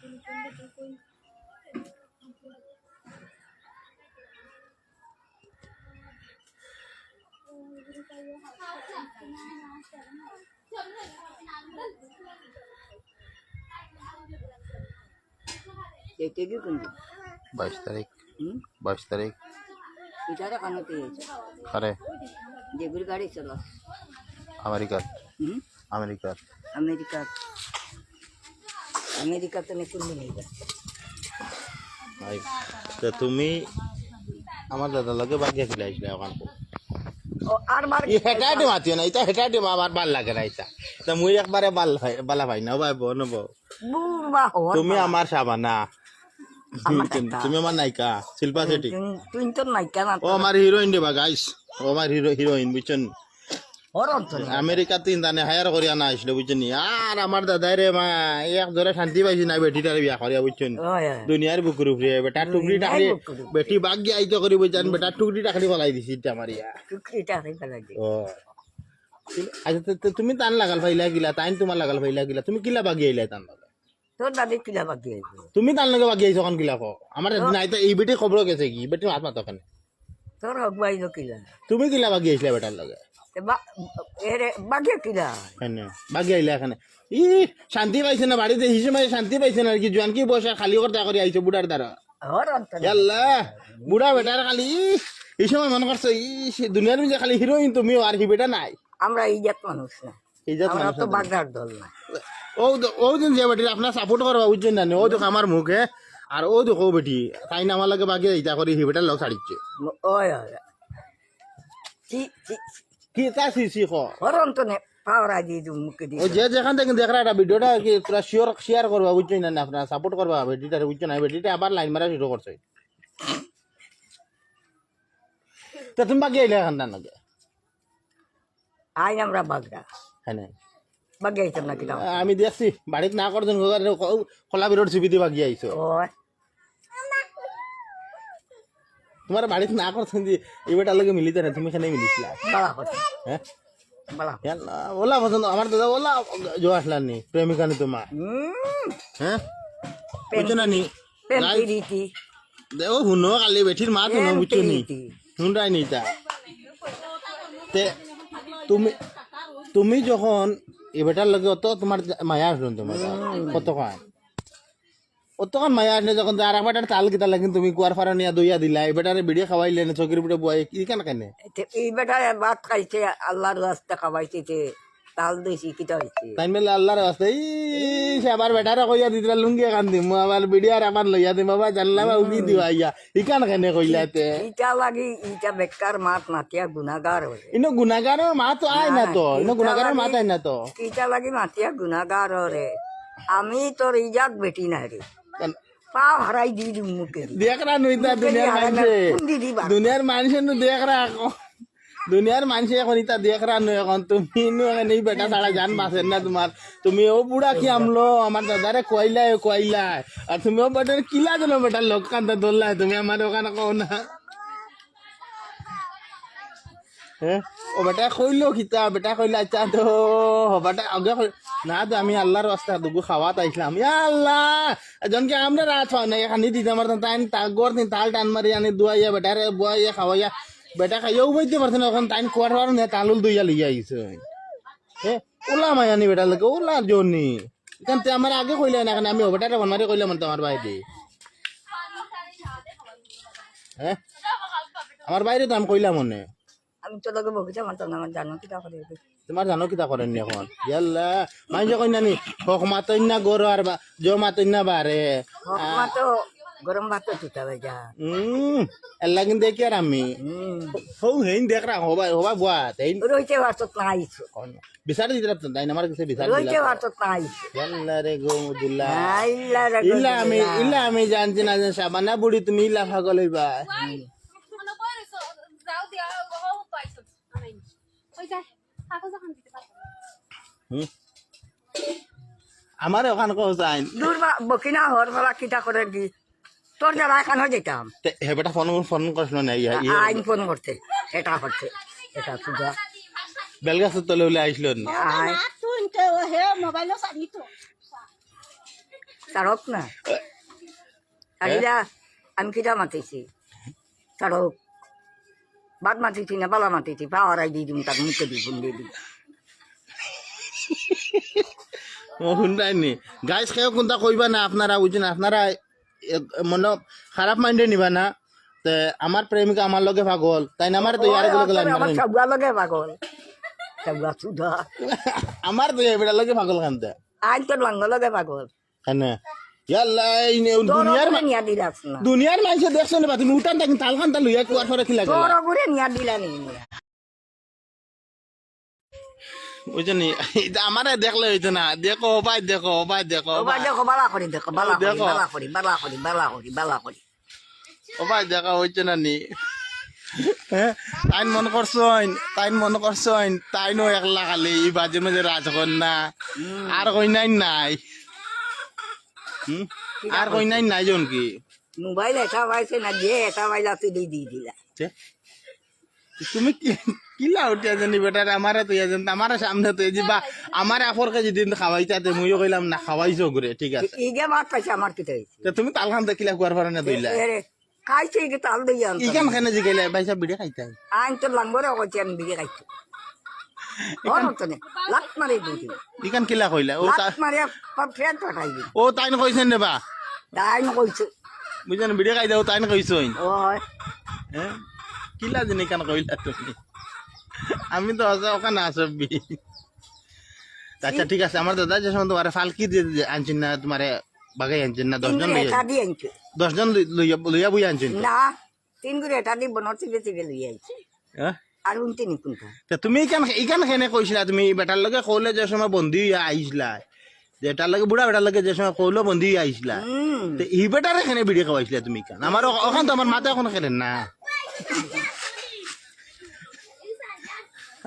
22 তারিখ 22 তারিখ আরে গাড়ি চলো আমেরিকার আমেরিকার আমেরিকাতে কোনদিন ভাই তো তুমি আমার দাদা লগে বাগিয়া চলে আসলে ওখান আর মার হেটাটি মাতিও না এটা হেটাটি আমার ভাল লাগে না এটা তা মুই একবারে বালা ভাই না ভাই বোন তুমি আমার সাবানা তুমি আমার নায়িকা শিল্পা শেঠি তুই তো নায়িকা না ও আমার হিরোইন দেবা গাইস ও আমার হিরোইন বুঝছেন আমেরিকাতে ইন্দানে হায়ার করিয়া না আসলে বুঝছেন আর আমার দাদাই রে মা এক ধরে শান্তি পাইছি না বেটিটার বিয়া করিয়া বুঝছেন দুনিয়ার বুকুর উপরে বেটার টুকরি টাকরি বেটি বাগ্য আইতো করি বুঝছেন বেটার টুকরি টাকরি ফলাই দিছি আমার ইয়া ও আচ্ছা তুমি টান লাগাল ফাইলা গিলা তাইন তোমার লাগাল ফাইলা গিলা তুমি কিলা বাগি আইলা টান লাগা তোর দাদি কিলা বাগি আইছো তুমি টান লাগে বাগি আইছো কোন কিলা কো আমার নাই তো এই বেটি খবর গেছে কি বেটি মাত মাত ওখানে তোর হক বাইলো কিলা তুমি কিলা বাগি আইছলা বেটার লাগে বাগিয়া কিলা বাগি আইলা এখানে ই শান্তি পাইছে না বাড়িতে হিসেবে শান্তি পাইছে না আর কি জোয়ান কি বসে খালি করতে করে আইছো বুড়ার দ্বারা আল্লাহ বুড়া বেটার খালি এই সময় মনে করছো দুনিয়ার মধ্যে খালি হিরোইন তুমি আর কি বেটা নাই আমরা ইজাত মানুষ না ইজাত মানুষ তো বাগদার দল না ও দিন যে বেটি আপনার সাপোর্ট করবা বুঝছেন না ও দেখো আমার মুখে আর ও দেখো বেটি তাই না আমার লাগে বাকি ইটা করি হি বেটার লোক ছাড়িচ্ছে কি তা সি খ হরন্তনে পাওরা দি মুখে দি ও যে যেখান থেকে দেখ রা ভিডিওটা কি তোরা শেয়ার করবা বুঝছেন না আপনারা সাপোর্ট করবা বেটিটারে বুঝছেন না বেটিটা আবার লাইন মারা শুরু করছে তা তুমি বাকি আইলে এখান না আই আমরা বাগদা হ্যাঁ না বাগি আইতাম না কিনা আমি দেখছি বাড়িতে না করছেন খোলা বিরোধ ছবি দিয়ে বাগিয়ে আইছো তোমার বাড়িতে না করছেন যে এই বেটার লগে মিলিতে না তুমি এখানে মিলিছিলা হ্যাঁ ওলা পছন্দ আমার দাদা ওলা জো আসলাম নি প্রেমিকা নি তোমার হ্যাঁ বুঝছো না নি ও শুনো কালি বেঠির মা শুনো বুঝছো নি শুনরাই নি তা তুমি যখন এই বেটার লগে অত তোমার মায়া আসলো তোমার কতক্ষণ মায়া আসলে যখন আর এক বেটার তাল কিতা লাগে তুমি কুয়ার ফারা নিয়ে দইয়া দিলা এই বেটারে বিড়িয়ে খাওয়াইলে না চকির পিঠে বুয়াই কি কেন কেন এই বেটা ভাত খাইছে আল্লাহর রাস্তা খাওয়াইছে তাল দিয়েছি কিটা হয়েছে তাই মেলে আল্লাহর রাস্তা সে আবার বেটারে কইয়া দিতরা লুঙ্গি এখান দিম আবার বিড়িয়ার আমার লইয়া দিম বাবা জানলা বা উগি দিবা ইয়া ইকান কেন কইলাতে ইটা লাগি ইটা বেকার মাত মাতিয়া গুনাহগার হয়ে ইনো গুনাহগারের মা তো আয় না তো ইনো গুনাহগারের মা তাই না তো ইটা লাগি মাতিয়া গুনাহগার রে আমি তোর ইজাত বেটি না রে পাও হারাই দি মুখে দেখ রা নইতা দুনিয়ার মানুষ দেখ রা দুনিয়ার মানুষ এখন ইতা দেখ রা নয় এখন তুমি এই বেটা ছাড়া জান বাঁচেন না তোমার তুমি ও বুড়া কি আমলো আমার দাদারে কইলা আর তুমি ও বেটার কিলা যেন বেটার লোক কান্দা ধরলা তুমি আমার ওখানে কও না হ্যাঁ ও বেটা কইলো কিতা বেটা কইলা আচ্ছা তো বেটা আগে না তো আমি আল্লাহর রাস্তা দুগু খাওয়াত আইছিলাম ইয়া আল্লাহ জনকে আমরা রাত হয় না এখানে দিতে পারতাম তাই গড় তাল টান মারি আনি দুয়াইয়া বেটারে বুয়াইয়া খাওয়াইয়া বেটা খাইয়াও বইতে পারছে না এখন তাই কোয়ার পারো না তালুল দইয়া লইয়া আইছে হ্যাঁ ওলা মায়ানি বেটার লোকে ওলা জনি এখান আমার আগে কইলে না এখানে আমি বেটারে বনমারি কইলাম তোমার বাইরে হ্যাঁ আমার বাইরে তো আমি কইলাম মনে আমি তো লগে বগিচা মানতাম না জানো কিটা করে তোমার জানো কিতা করেন এখন ইয়াল্লা মানুষ কই নানি হক মাতইন না গরো আর জো মাতইন না বারে হক মাতো গরম ভাত তুতা বাজা এল্লা কিন্তু দেখি আর আমি হৌ হেইন দেখ রা হবা বুয়া তেইন রইতে ভাতত না আইছো বিচার দিতে রাত তাই আমার কাছে বিচার দিলা রইতে ভাতত না আইছো ইয়াল্লা রে গোমুদুল্লাহ ইল্লা আমি জানছি না যে সাবানা বুড়ি তুমি ইল্লা পাগল হইবা আমার ওখানে কোথায় দূর বকিনা হর ভাড়া কিটা করে দি তোর যারা এখানে যেতাম হেবেটা ফোন করছিল না আইন ফোন করতে এটা হচ্ছে এটা সুজা বেলগাছের তলে উলে আইছিল ছাড়ক না ছাড়িলা আমি কিটা মাতিছি ছাড়ক বাদ মাতিছি না বালা মাতিছি পা হারাই দিয়ে দিম তার মুখে দিয়ে ফোন দিয়ে দিম ও শুনটাইনি গাইস কেউ কোনটা কইবা না আপনারা বুঝছেন আপনারা মনে খারাপ মাইন্ডে নিবা না তে আমার প্রেমিকা আমার লগে পাগল তাই না আমার তো ইয়ার গুলো আমার সবগুলা লগে পাগল সবগুলা সুধা আমার তো এবারে লগে পাগল খানতে আজ তোর লাঙ্গ লগে পাগল কেন ইয়াল্লা এই দুনিয়ার নিয়া দিলাস না দুনিয়ার মানুষ দেখছো না তুমি উঠান থাকি তাল খানটা লইয়া কুয়ার পরে কি লাগে তোর করে নিয়া দিলা নি বুঝছেন আমার দেখলে হইতো না দেখো ভাই দেখো ভাই দেখো ও ভাই দেখো বালা করি দেখো বালা করি বালা করি বালা করি বালা করি বালা করি ও ভাই দেখা হইছে না নি তাই মনে করছেন তাইনো একলা খালি বাজে মাঝে রাজকন্যা আর কইনাই নাই আর কইনাই নাই জন কি মোবাইল এটা পাইছে না যে এটা পাইলা তুই দিয়ে দিলা তুমি কিলা উঠিয়া জানি বেটা আমার তো জানি আমার সামনে তো এই বা আমার আপরকে যেদিন খাওয়াইতে মুইও কইলাম না খাওয়াইছো ঘুরে ঠিক আছে ইগে মাত পাইছে আমার কিতে হইছে তুমি তাল খান দেখিলা কুয়ার পারে না দইলা খাইছে ইগে তাল দিয়া ইকান খানে জিগাইলা ভাইসা বিড়ে খাইতে আইন তো লাঙ্গরে কইছে আমি বিগে খাইছো ওর তো নে লাত মারি দিছি ইকান কিলা কইলা ও লাত মারি ফেট পাঠাই দি ও তাইন কইছেন রে বা দাইন কইছে বুঝছেন বিড়ে খাই দাও তাইন কইছইন ওই হ্যাঁ কিলা জানি কেন কইলা তুমি আমি তো আছে ওখানে আসবি আচ্ছা ঠিক আছে আমার দাদা যে সময় তোমার ফালকি দিয়ে আনছেন না তোমার বাগাই আনছেন না 10 জন এটা দি আনছে 10 জন লইয়া বই আনছেন না 3 করে এটা দি বনছি বেশি লই আইছে হ্যাঁ আর উনতে নি কোনটা তা তুমি ইকান কেনে কইছিলা তুমি বেটার লগে কইলে যে সময় বন্ধি হইয়া আইছিলা যেটার লগে বুড়া বেটার লগে যে সময় কইলো বন্ধি হইয়া আইছিলা তো ই বেটারে কেনে ভিডিও খাওয়াইছিলা তুমি কেন আমার ওখান তো আমার মাথা এখন খেলেন না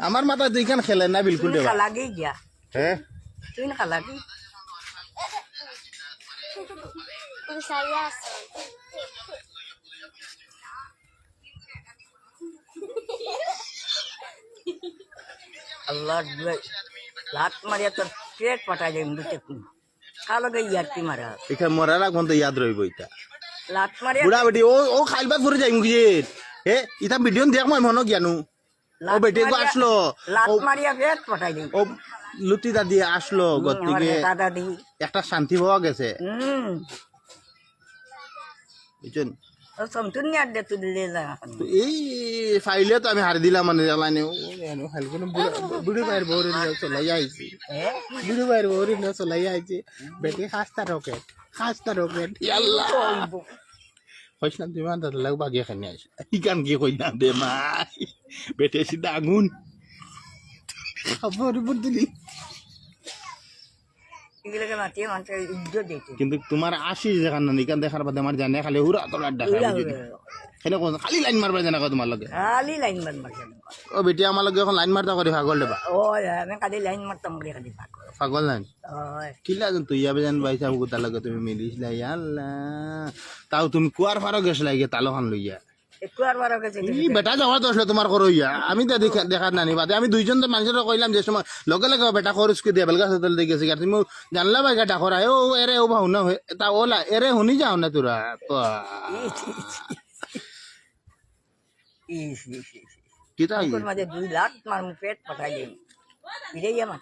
আমার মাথা তো ইকান খেলেন না বিলকুল দেবা লাগে গিয়া হ্যাঁ তুই না লাগে আল্লাহ লাত মারিয়া তোর পেট পাঠাই দেন দুটো কালো গে ইয়ারটি মারা এখানে মরার আগ তো ইয়াদ রইব এটা লাত মারিয়া বুড়া বেটি ও খাইলবাদ ভরে যাই মুখে হে ইটা ভিডিও দেখ মই মনো জ্ঞানু ও বেটি গো আসলো লাত মারিয়া পেট পাঠাই দেন ও লুতি দাদি আসলো গতিকে দাদা দি একটা শান্তি পাওয়া গেছে বুঝছেন ও সমতুন নিয়া দে তুই দিলে না তো এই ফাইলে তো আমি হারি দিলাম মানে জ্বালানি ও হাল কোন বুড়ি বাইর বউরে নিয়ে চলাই আইছি বুড়ি বাইর বউরে নিয়ে চলাই আইছি বেটি খাস্তা রকেট আল্লাহ কইছিলাম তুমি আন্দাজ লাগ বাগিয়ে খানি আইছি ইকান কি কই না দে মা বেটে সিধা আগুন খবর বুঝলি এগুলোকে মাতিয়ে মানুষের ইজ্জত দিতে কিন্তু তোমার আসিস যেখানে নিকান দেখার বাদে আমার জানে খালি হুরা তোলা দেখা সেটা কোন খালি লাইন মারবা জানা তোমার লগে খালি লাইন মারছে ও বেটি আমার লগে এখন লাইন মারতা করে পাগল দেবা ও আমি খালি লাইন মারতাম বলে খালি পাগল নাই ওই কিলা তুই যাবে জান ভাই সাহেব গোটা লগে তুমি মিলিসলা আল্লাহ তাও তুমি কুয়ার ফারো গেছলা গিয়ে তালো খান লইয়া একটু আর বারো গেছে ই বেটা যাওয়ার দোষ তোমার করো ইয়া আমি তো দেখার নানি বাদে আমি দুইজন তো মানুষের কইলাম যে সময় লগে লগে বেটা খরচকে দিয়ে বেলগা হোটেল দিয়ে গেছি আর তুমি জানলা ভাই গাটা করা ও এরে ও ভাও না তা ওলা এরে শুনি যাও না তোরা কি তাই মাঝে 2 লাখ মার পেট পাঠাই দিন ফিরে আমার